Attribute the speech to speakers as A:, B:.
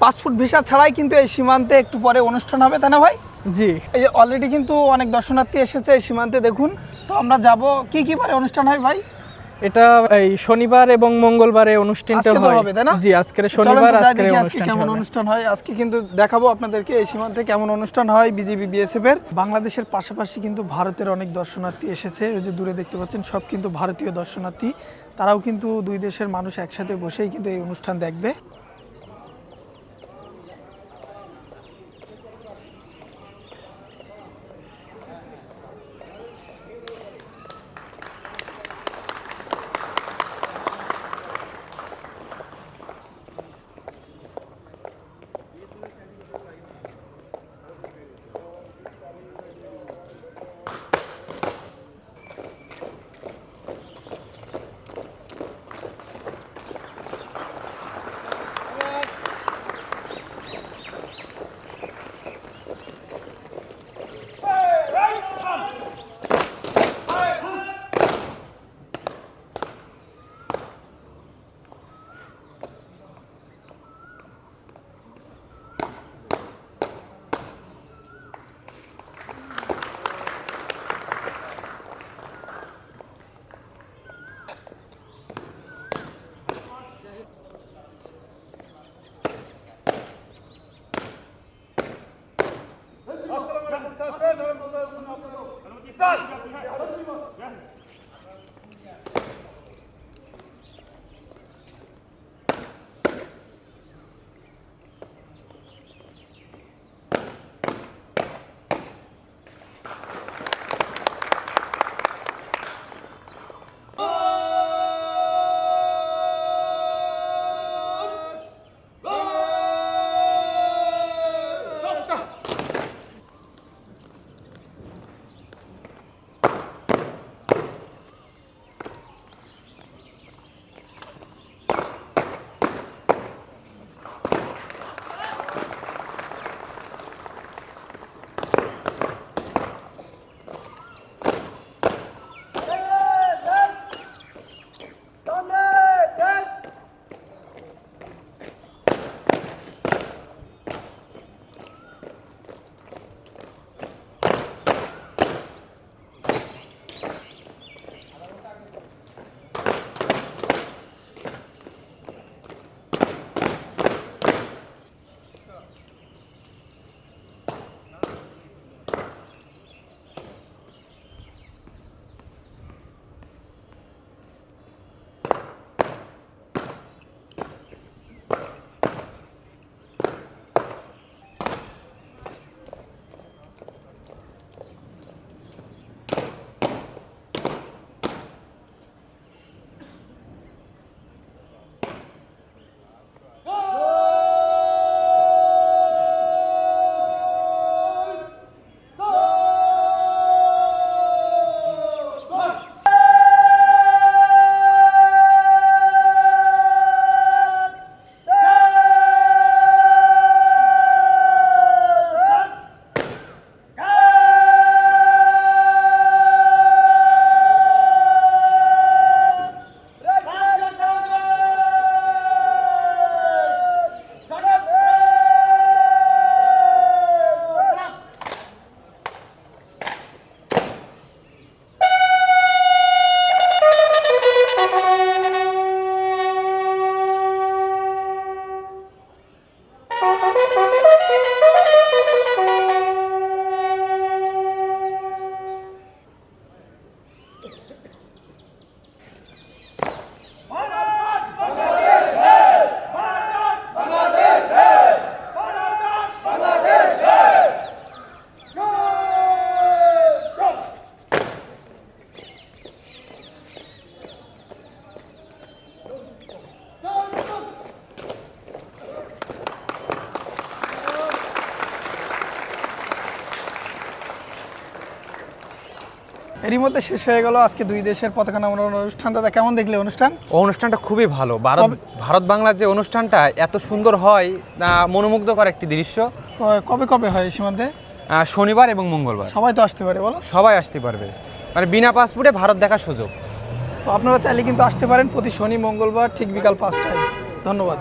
A: Passport visa ছাড়াই কিন্তু এই সীমান্তে একটু পরে অনুষ্ঠান হবে, তাই না ভাই?
B: জি,
A: এই যে অলরেডি কিন্তু অনেক দর্শনার্থী এসেছে এই সীমান্তে, দেখুন। তো আমরা যাব, কি বারে অনুষ্ঠান হয় ভাই?
B: এটা এই শনিবার এবং মঙ্গলবারে অনুষ্ঠানটা
A: আজকে তো
B: হয়।
A: হবে, তাই না?
B: জি, আজকে
A: চলেন
B: শনিবার,
A: তো যাই
B: আজকে
A: দেখি আজকে
B: অনুষ্ঠান
A: কেমন
B: হবে।
A: অনুষ্ঠান হয়। আজকে কিন্তু দেখাবো আপনাদেরকে এই সীমান্তে কেমন অনুষ্ঠান হয় বিজিবি বিএসএফ এর। বাংলাদেশের পাশাপাশি কিন্তু ভারতের অনেক দর্শনার্থী এসেছে। ওই যে দূরে দেখতে পাচ্ছেন সব কিন্তু ভারতীয় দর্শনার্থী। তারাও কিন্তু দুই দেশের মানুষ একসাথে বসেই কিন্তু এই অনুষ্ঠান দেখবে। এরই মধ্যে শেষ হয়ে গেল আজকে দুই দেশের পতাকা নামানোর অনুষ্ঠান। দাদা কেমন দেখলে অনুষ্ঠান?
C: অনুষ্ঠানটা খুবই ভালো। ভারত বাংলার যে অনুষ্ঠানটা এত সুন্দর হয়, মনোমুগ্ধকর একটি দৃশ্য।
A: কবে কবে হয় সীমান্তে?
C: শনিবার এবং মঙ্গলবার।
A: সবাই তো আসতে পারে, বলো?
C: সবাই আসতে পারবে, মানে বিনা পাসপোর্টে ভারত দেখার সুযোগ।
A: তো আপনারা চাইলে কিন্তু আসতে পারেন প্রতি শনি মঙ্গলবার ঠিক বিকাল 5টায়। ধন্যবাদ।